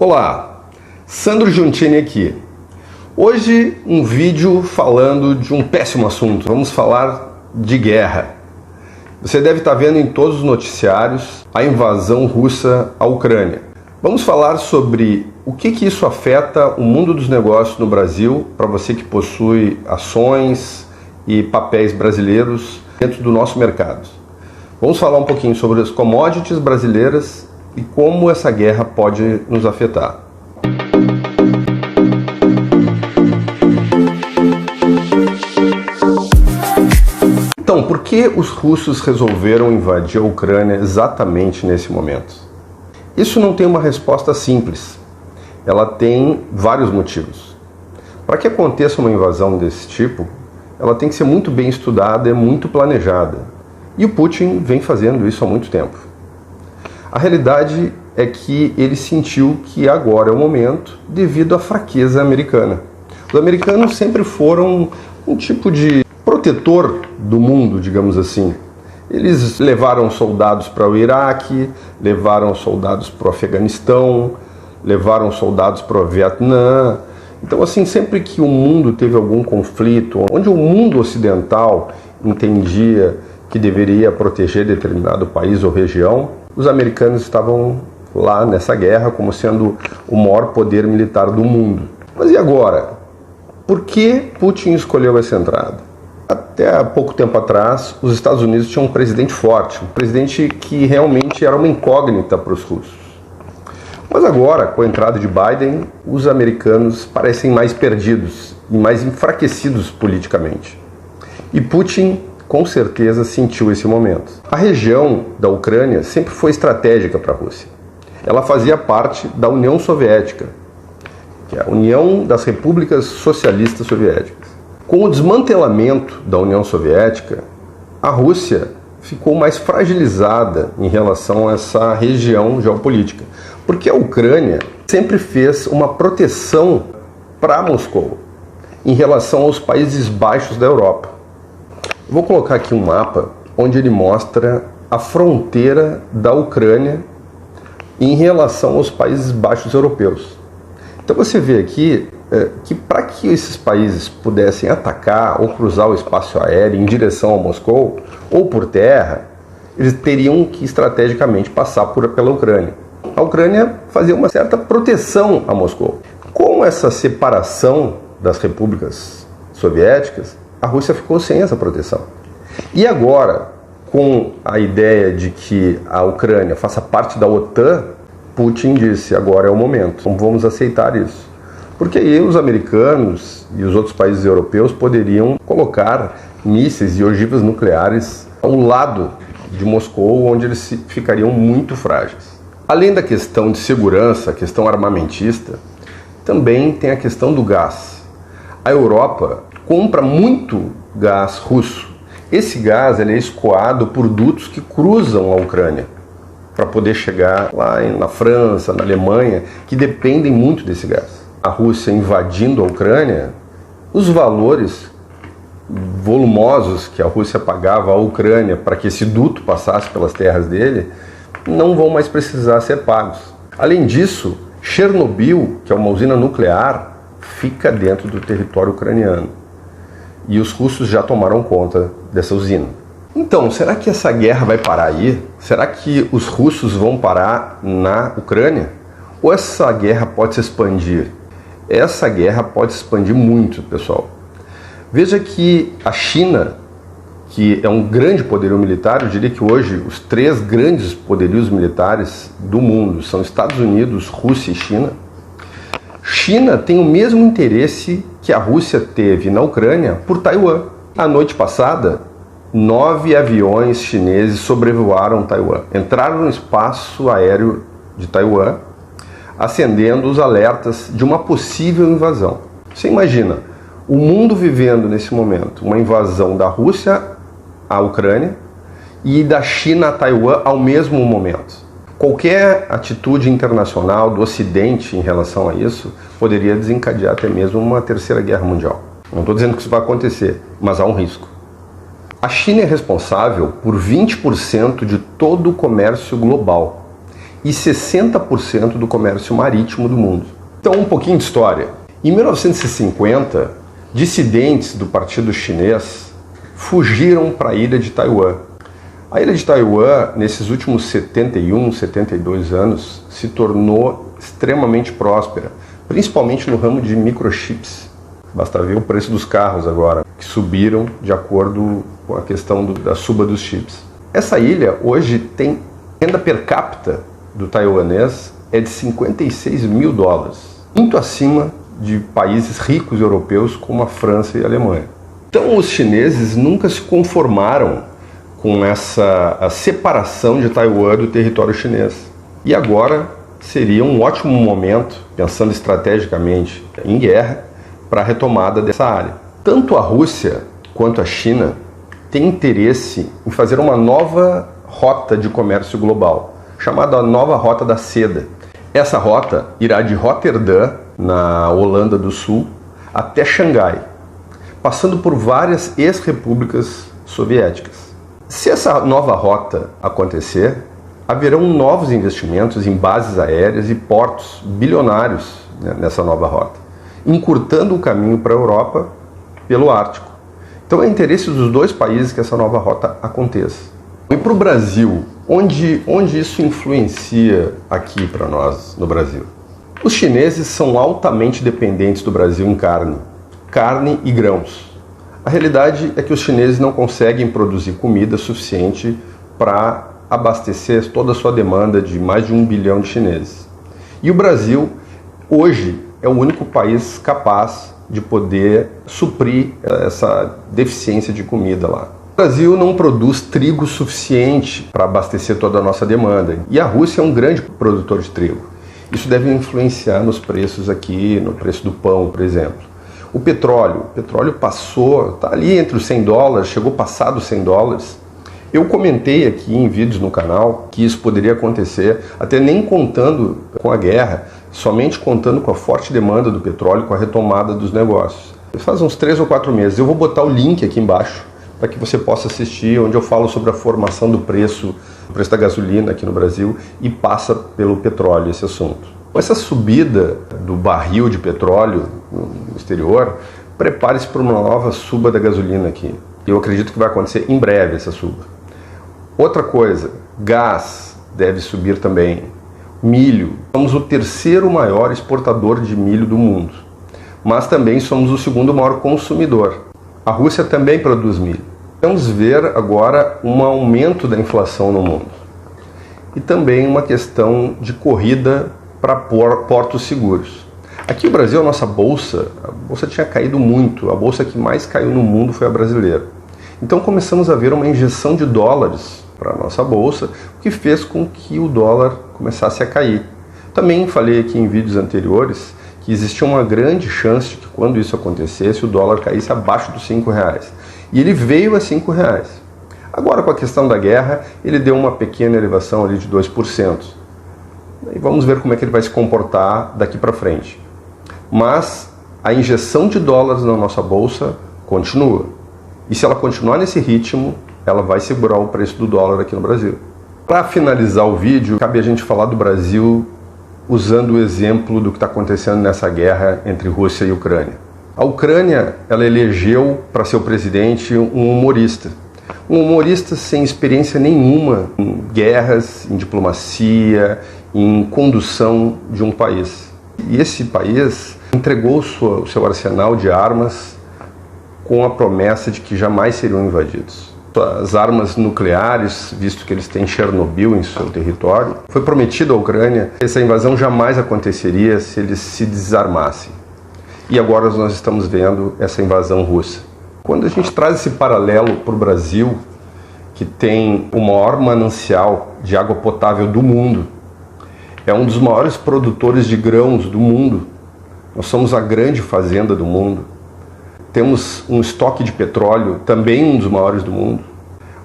Olá, Sandro Giuntini aqui. Hoje um vídeo falando de um péssimo assunto. Vamos falar de guerra. Você deve estar vendo em todos os noticiários a invasão russa à Ucrânia. Vamos falar sobre o que isso afeta o mundo dos negócios no Brasil, para você que possui ações e papéis brasileiros dentro do nosso mercado. Vamos falar um pouquinho sobre as commodities brasileiras e como essa guerra pode nos afetar. Então, por que os russos resolveram invadir a Ucrânia exatamente nesse momento? Isso não tem uma resposta simples. Ela tem vários motivos. Para que aconteça uma invasão desse tipo, ela tem que ser muito bem estudada e muito planejada. E o Putin vem fazendo isso há muito tempo. A realidade é que ele sentiu que agora é o momento devido à fraqueza americana. Os americanos sempre foram um tipo de protetor do mundo, digamos assim. Eles levaram soldados para o Iraque, levaram soldados para o Afeganistão, levaram soldados para o Vietnã. Então, assim, sempre que o mundo teve algum conflito, onde o mundo ocidental entendia que deveria proteger determinado país ou região, os americanos estavam lá nessa guerra como sendo o maior poder militar do mundo. Mas e agora? Por que Putin escolheu essa entrada? Até há pouco tempo atrás, os Estados Unidos tinham um presidente forte, um presidente que realmente era uma incógnita para os russos. Mas agora, com a entrada de Biden, os americanos parecem mais perdidos e mais enfraquecidos politicamente. E Putin, com certeza, sentiu esse momento. A região da Ucrânia sempre foi estratégica para a Rússia. Ela fazia parte da União Soviética, que é a União das Repúblicas Socialistas Soviéticas. Com o desmantelamento da União Soviética, a Rússia ficou mais fragilizada em relação a essa região geopolítica, porque a Ucrânia sempre fez uma proteção para Moscou em relação aos Países Baixos da Europa. Vou colocar aqui um mapa onde ele mostra a fronteira da Ucrânia em relação aos Países Baixos europeus. Então você vê aqui que para que esses países pudessem atacar ou cruzar o espaço aéreo em direção a Moscou ou por terra, eles teriam que estrategicamente passar pela Ucrânia. A Ucrânia fazia uma certa proteção a Moscou. Com essa separação das repúblicas soviéticas, a Rússia ficou sem essa proteção. E agora, com a ideia de que a Ucrânia faça parte da OTAN, Putin disse, agora é o momento, não vamos aceitar isso. Porque aí os americanos e os outros países europeus poderiam colocar mísseis e ogivas nucleares ao lado de Moscou, onde eles ficariam muito frágeis. Além da questão de segurança, a questão armamentista, também tem a questão do gás. A Europa compra muito gás russo. Esse gás é escoado por dutos que cruzam a Ucrânia para poder chegar lá na França, na Alemanha, que dependem muito desse gás. A Rússia invadindo a Ucrânia, os valores volumosos que a Rússia pagava à Ucrânia para que esse duto passasse pelas terras dele, não vão mais precisar ser pagos. Além disso, Chernobyl, que é uma usina nuclear, fica dentro do território ucraniano. E os russos já tomaram conta dessa usina. Então, será que essa guerra vai parar aí? Será que os russos vão parar na Ucrânia? Ou essa guerra pode se expandir? Essa guerra pode se expandir muito, pessoal. Veja que a China, que é um grande poderio militar, eu diria que hoje os 3 grandes poderios militares do mundo são Estados Unidos, Rússia e China. China tem o mesmo interesse que a Rússia teve na Ucrânia por Taiwan. A noite passada, 9 aviões chineses sobrevoaram Taiwan, entraram no espaço aéreo de Taiwan, acendendo os alertas de uma possível invasão. Você imagina, o mundo vivendo nesse momento uma invasão da Rússia à Ucrânia e da China a Taiwan ao mesmo momento. Qualquer atitude internacional do Ocidente em relação a isso poderia desencadear até mesmo uma terceira guerra mundial. Não estou dizendo que isso vai acontecer, mas há um risco. A China é responsável por 20% de todo o comércio global. e 60% do comércio marítimo do mundo. Então, um pouquinho de história. Em 1950, dissidentes do Partido Chinês fugiram para a ilha de Taiwan. A ilha de Taiwan, nesses últimos 71, 72 anos, se tornou extremamente próspera, principalmente no ramo de microchips. Basta ver o preço dos carros agora, que subiram de acordo com a questão da suba dos chips. Essa ilha hoje tem renda per capita do taiwanês é de 56 mil dólares, muito acima de países ricos europeus como a França e a Alemanha. Então os chineses nunca se conformaram com a separação de Taiwan do território chinês. E agora seria um ótimo momento, pensando estrategicamente em guerra, para a retomada dessa área. Tanto a Rússia quanto a China têm interesse em fazer uma nova rota de comércio global, chamada Nova Rota da Seda. Essa rota irá de Roterdã, na Holanda do Sul, até Xangai, passando por várias ex-repúblicas soviéticas. Se essa nova rota acontecer, haverão novos investimentos em bases aéreas e portos bilionários nessa nova rota, encurtando o caminho para a Europa pelo Ártico. Então é interesse dos dois países que essa nova rota aconteça. E para o Brasil, onde isso influencia aqui para nós no Brasil? Os chineses são altamente dependentes do Brasil em carne e grãos. A realidade é que os chineses não conseguem produzir comida suficiente para abastecer toda a sua demanda de mais de 1 bilhão de chineses. E o Brasil, hoje, é o único país capaz de poder suprir essa deficiência de comida lá. O Brasil não produz trigo suficiente para abastecer toda a nossa demanda. E a Rússia é um grande produtor de trigo. Isso deve influenciar nos preços aqui, no preço do pão, por exemplo. O petróleo passou, está ali entre os 100 dólares, chegou passado os 100 dólares. Eu comentei aqui em vídeos no canal que isso poderia acontecer, até nem contando com a guerra, somente contando com a forte demanda do petróleo, com a retomada dos negócios. Faz uns 3 ou 4 meses. Eu vou botar o link aqui embaixo para que você possa assistir, onde eu falo sobre a formação do preço da gasolina aqui no Brasil e passa pelo petróleo esse assunto. Essa subida do barril de petróleo no exterior, prepare-se para uma nova suba da gasolina aqui. Eu acredito que vai acontecer em breve essa suba. Outra coisa, gás deve subir também. Milho, somos o terceiro maior exportador de milho do mundo, mas também somos o segundo maior consumidor. A Rússia também produz milho. Vamos ver agora um aumento da inflação no mundo. E também uma questão de corrida para portos seguros. Aqui no Brasil, a nossa bolsa tinha caído muito. A bolsa que mais caiu no mundo foi a brasileira. Então começamos a ver uma injeção de dólares para a nossa bolsa, o que fez com que o dólar começasse a cair. Também falei aqui em vídeos anteriores que existia uma grande chance de que quando isso acontecesse, o dólar caísse abaixo dos R$5. E ele veio a R$5. Agora, com a questão da guerra, ele deu uma pequena elevação ali de 2%. E vamos ver como é que ele vai se comportar daqui para frente. Mas a injeção de dólares na nossa bolsa continua. E se ela continuar nesse ritmo, ela vai segurar o preço do dólar aqui no Brasil. Para finalizar o vídeo, cabe a gente falar do Brasil usando o exemplo do que está acontecendo nessa guerra entre Rússia e Ucrânia. A Ucrânia, ela elegeu para seu presidente um humorista sem experiência nenhuma em guerras, em diplomacia, em condução de um país. E esse país entregou o seu arsenal de armas com a promessa de que jamais seriam invadidos. As armas nucleares, visto que eles têm Chernobyl em seu território, foi prometido à Ucrânia que essa invasão jamais aconteceria se eles se desarmassem. E agora nós estamos vendo essa invasão russa. Quando a gente traz esse paralelo para o Brasil, que tem o maior manancial de água potável do mundo, é um dos maiores produtores de grãos do mundo, nós somos a grande fazenda do mundo, temos um estoque de petróleo, também um dos maiores do mundo,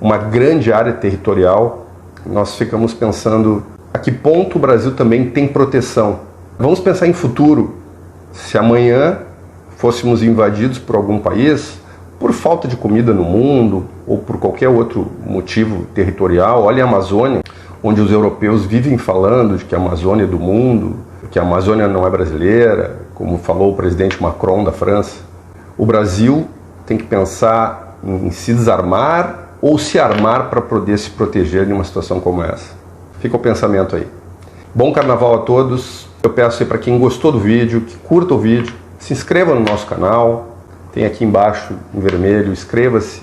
uma grande área territorial. Nós ficamos pensando a que ponto o Brasil também tem proteção. Vamos pensar em futuro. Se amanhã fôssemos invadidos por algum país, por falta de comida no mundo ou por qualquer outro motivo territorial, olha a Amazônia. onde os europeus vivem falando de que a Amazônia é do mundo, que a Amazônia não é brasileira, como falou o presidente Macron da França. O Brasil tem que pensar em se desarmar ou se armar para poder se proteger de uma situação como essa. Fica o pensamento aí. Bom carnaval a todos. Eu peço aí para quem gostou do vídeo, que curta o vídeo, se inscreva no nosso canal, tem aqui embaixo em vermelho, inscreva-se,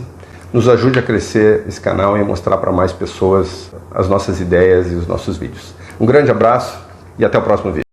nos ajude a crescer esse canal e a mostrar para mais pessoas as nossas ideias e os nossos vídeos. Um grande abraço e até o próximo vídeo.